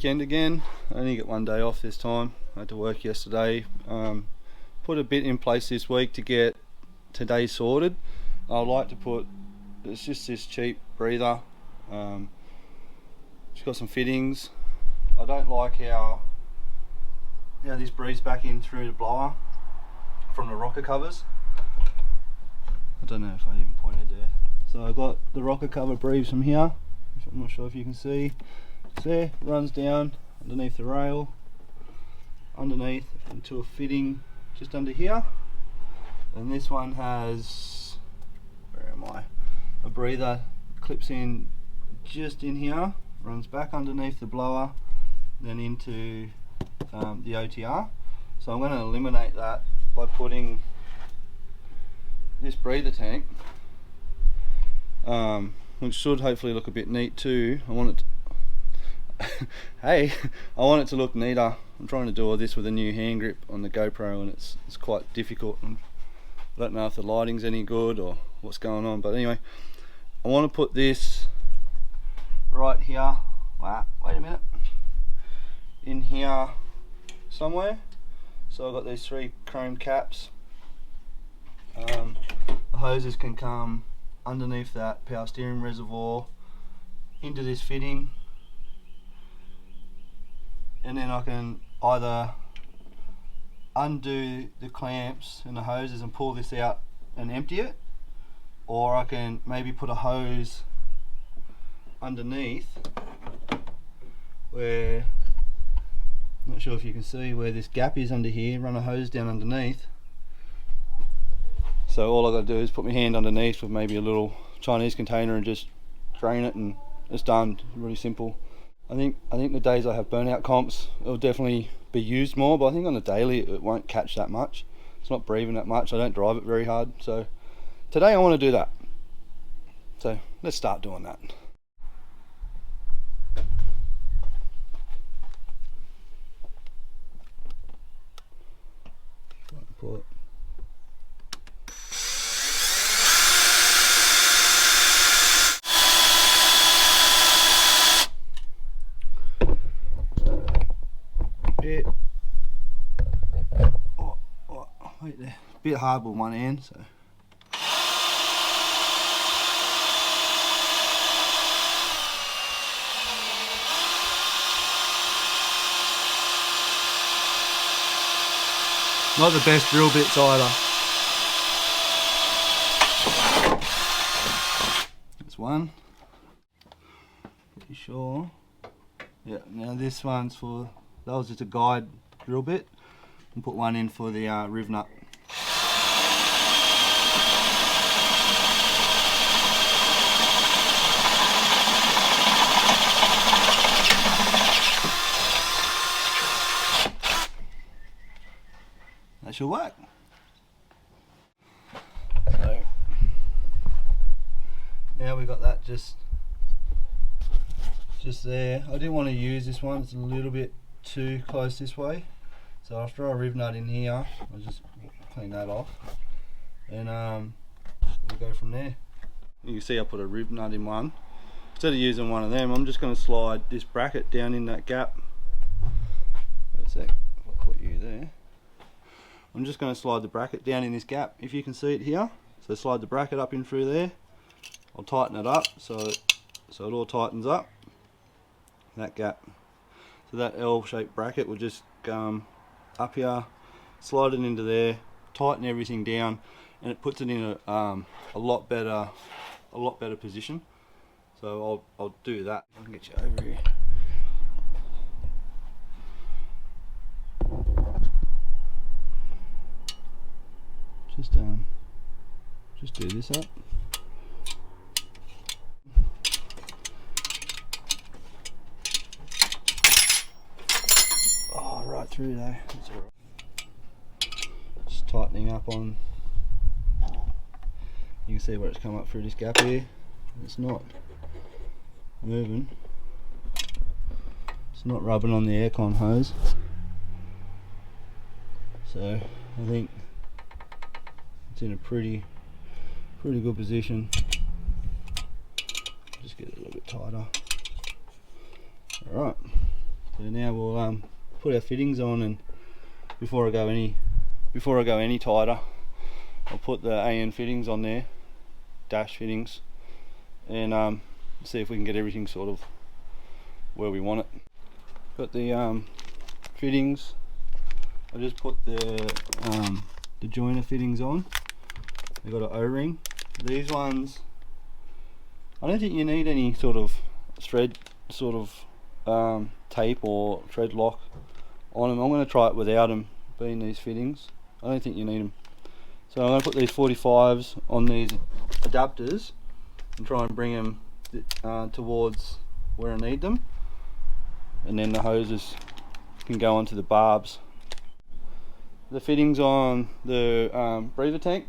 weekend again. I only get one day off this time. I had to work yesterday. Put a bit in place this week to get today sorted. I'd like to put, it's just this cheap breather. It's got some fittings. I don't like how this breathes back in through the blower from the rocker covers. I don't know if I even pointed there. So I've got the rocker cover breathes from here. I'm not sure if you can see. It's there, runs down underneath the rail, underneath into a fitting just under here. And this one has, where am I? A breather clips in just in here, runs back underneath the blower, then into the OTR. So I'm going to eliminate that by putting this breather tank, which should hopefully look a bit neat too. I want it to hey, I want it to look neater. I'm trying to do all this with a new hand grip on the GoPro, and it's quite difficult. I don't know if the lighting's any good or what's going on, but anyway, I want to put this right here. Wait a minute, in here somewhere. So I've got these 3 chrome caps. The hoses can come underneath that power steering reservoir into this fitting, and then I can either undo the clamps and the hoses and pull this out and empty it, or I can maybe put a hose underneath where, not sure if you can see where this gap is under here, run a hose down underneath. So all I got to do is put my hand underneath with maybe a little Chinese container and just drain it, and it's done. Really simple. I think the days I have burnout comps, it'll definitely be used more, but I think on the daily it won't catch that much. It's not breathing that much. I don't drive it very hard. So today I want to do that. So let's start doing that. Pull it. Wait there. Bit hard with one end, so. Not the best drill bits either. That's one. Pretty sure. Yeah, now this one's for, that was just a guide drill bit. And put one in for the riv nut. That should work. So now we got that just there. I didn't want to use this one, it's a little bit too close this way. So I'll throw a riv nut in here, I'll just clean that off, and we'll go from there. You can see I put a riv nut in one. Instead of using one of them, I'm just going to slide this bracket down in that gap. Wait a sec, I'll put you there. I'm just going to slide the bracket down in this gap, if you can see it here. So slide the bracket up in through there. I'll tighten it up so it all tightens up. That gap. So that L-shaped bracket will just up here, slide it into there, tighten everything down, and it puts it in a lot better position. So I'll do that. I can get you over here. Just do this up. Oh, right through there. That's all right. Just tightening up on. You can see where it's come up through this gap here. It's not moving. It's not rubbing on the aircon hose. So I think it's in a pretty good position. Just get it a little bit tighter. Alright, So now we'll put our fittings on, and before I go any tighter, I'll put the AN fittings on there, dash fittings, and see if we can get everything sort of where we want it. Got the fittings. I just put the joiner fittings on. They've got an O-ring. These ones, I don't think you need any sort of thread tape or thread lock on them. I'm going to try it without them being these fittings. I don't think you need them. So I'm going to put these 45s on these adapters and try and bring them towards where I need them, and then the hoses can go onto the barbs. The fittings on the breather tank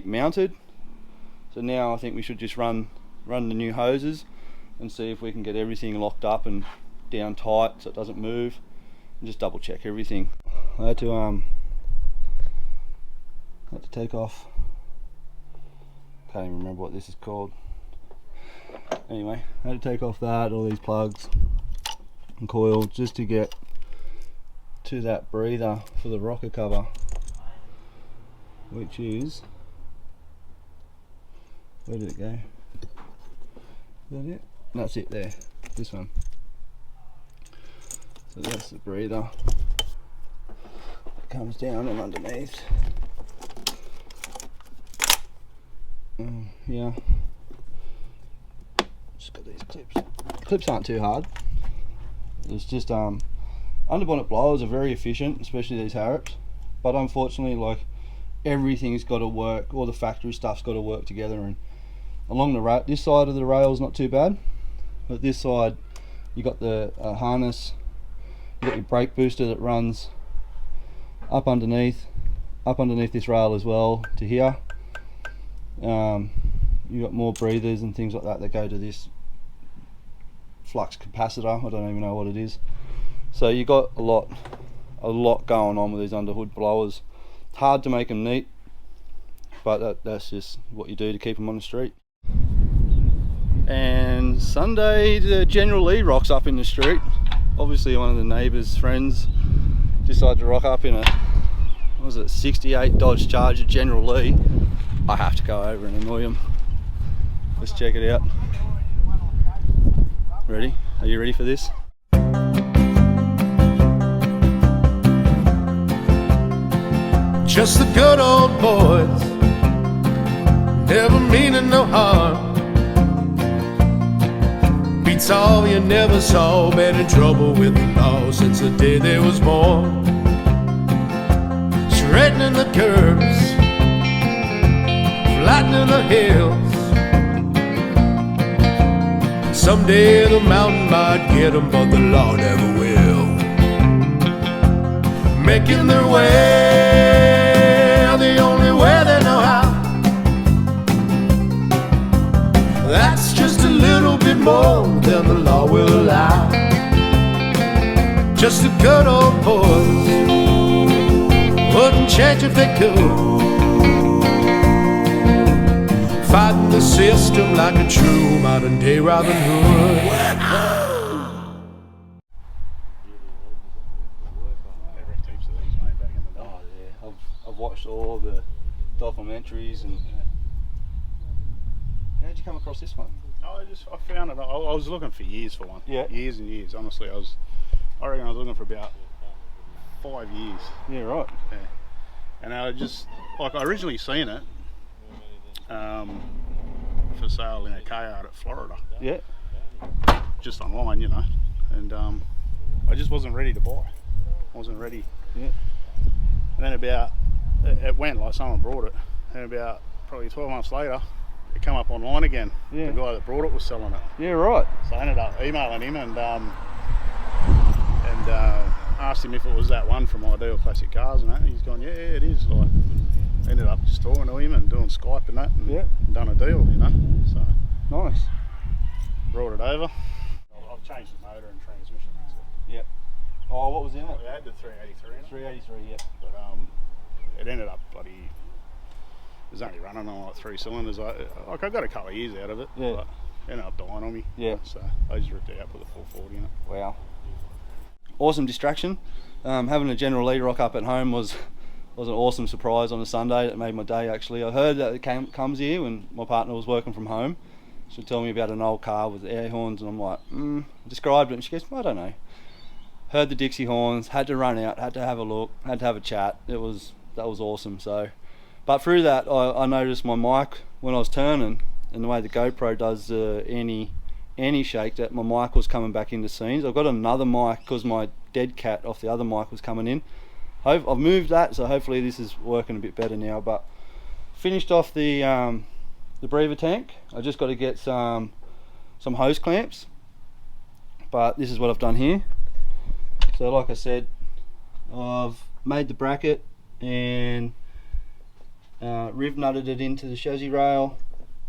mounted, so now I think we should just run the new hoses and see if we can get everything locked up and down tight so it doesn't move, and just double check everything. I had to take off, can't even remember what this is called. Anyway, I had to take off all these plugs and coils just to get to that breather for the rocker cover, which is, where did it go? Is that it? That's it there, this one. So that's the breather. It comes down and underneath. Yeah. Just got these clips. Clips aren't too hard. It's just underbonnet blowers are very efficient, especially these Harrops. But unfortunately, like, everything's got to work. All the factory stuff's got to work together. And along the this side of the rail is not too bad, but this side you got the harness. You got your brake booster that runs up underneath this rail as well to here. You got more breathers and things like that go to this flux capacitor. I don't even know what it is. So you got a lot going on with these underhood blowers. It's hard to make them neat, but that's just what you do to keep them on the street. And Sunday, the General Lee rocks up in the street. Obviously one of the neighbours' friends decided to rock up in a, what was it, 68 Dodge Charger General Lee. I have to go over and annoy him. Let's check it out. Ready? Are you ready for this? Just the good old boys, never meaning no harm. Beats all you never saw, been in trouble with the law since the day they was born. Straightening the curves, flattening the hills. Someday the mountain might get them, but the law never will. Making their way the only way they know how. That's just a little bit more than the law will allow. Just the good old boys wouldn't change if they could. Fighting the system like a true modern day Robin Hood. I've watched all the documentaries and. How did you come across this one? I found it. I was looking for years for one. Yeah. Years and years. Honestly, I reckon I was looking for about 5 years. Yeah, right. Yeah. And I just, like, I originally seen it for sale in a K-Yard at Florida. Yeah. Just online, you know. And I just wasn't ready to buy. I wasn't ready. Yeah. And then it went like someone brought it. And about probably 12 months later, it came up online again. Yeah. The guy that brought it was selling it. Yeah, right. So I ended up emailing him and asked him if it was that one from Ideal Classic Cars and that. And he's gone, yeah, it is. Like, ended up just talking to him and doing Skype and that, and yeah, done a deal, you know. So nice. Brought it over. I've changed the motor and transmission. So. Yeah. Oh, what was in it? We had the 383 in it. 383, yeah. But it ended up bloody. It was only running on like 3 cylinders. I got a couple of years out of it. Yeah. But it ended up dying on me. Yeah. So I just ripped it out, put the 440 in it. Wow. awesome distraction. Having a General Lee rock up at home was an awesome surprise on a Sunday. That made my day actually. I heard that it comes here when my partner was working from home. She told me about an old car with air horns, and I'm like, described it, and she goes, I don't know. Heard the Dixie horns, had to run out, had to have a look, had to have a chat. That was awesome. So, but through that, I noticed my mic when I was turning, and the way the GoPro does any shake, that my mic was coming back into scenes. I've got another mic because my dead cat off the other mic was coming in. I've moved that, so hopefully this is working a bit better now. But finished off the breather tank. I just got to get some hose clamps, but this is what I've done here. So like I said, I've made the bracket and riv nutted it into the chassis rail.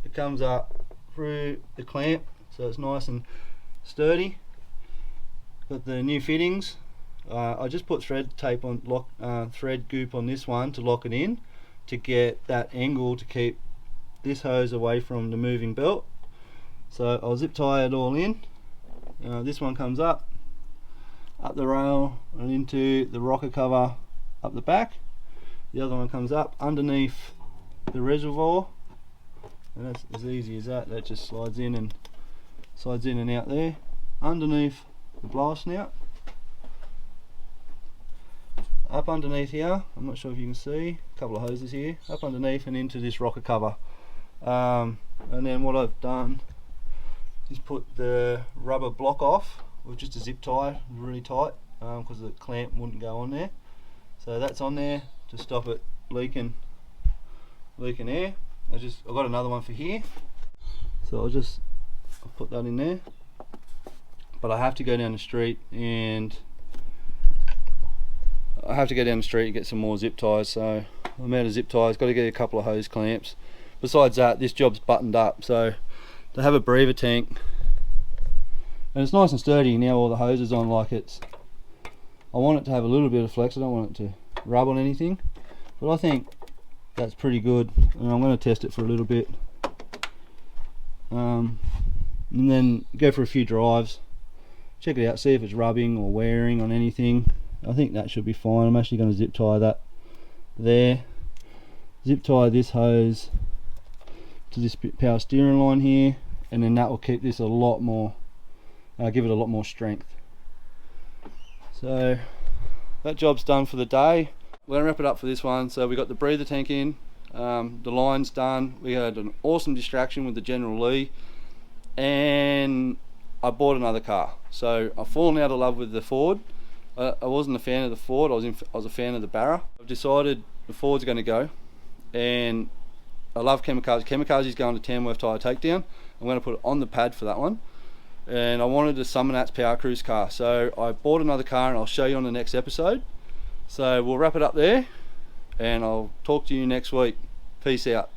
It comes up through the clamp, so it's nice and sturdy. Got the new fittings. I just put thread tape on, thread goop on this one to lock it in, to get that angle to keep this hose away from the moving belt. So I'll zip tie it all in. This one comes up the rail and into the rocker cover up the back. The other one comes up underneath the reservoir, and that's as easy as that. That just slides in and out there underneath the blower snout. Up underneath here, I'm not sure if you can see, a couple of hoses here, up underneath and into this rocker cover. And then what I've done is put the rubber block off with just a zip tie really tight, because the clamp wouldn't go on there. So that's on there to stop it leaking air. I've got another one for here, so I'll put that in there. But I have to go down the street and get some more zip ties, so I'm out of zip ties. Got to get a couple of hose clamps. Besides that, this job's buttoned up, so to have a breather tank, and it's nice and sturdy now, all the hoses on, like I want it to have a little bit of flex. I don't want it to rub on anything, but I think that's pretty good, and I'm going to test it for a little bit, and then go for a few drives, check it out, see if it's rubbing or wearing on anything. I think that should be fine. I'm actually going to zip tie that there, zip tie this hose to this power steering line here, and then that will keep this a lot more, give it a lot more strength. So that job's done for the day. We're going to wrap it up for this one. So we got the breather tank in, the line's done, we had an awesome distraction with the General Lee, and I bought another car. So I've fallen out of love with the Ford. I wasn't a fan of the Ford, I was a fan of the Barra. I've decided the Ford's going to go, and I love kamikaze. Kamikaze's going to Tamworth Tyre Takedown. I'm going to put it on the pad for that one, and I wanted a Summernats Power Cruise car, so I bought another car, and I'll show you on the next episode. So we'll wrap it up there, and I'll talk to you next week. Peace out.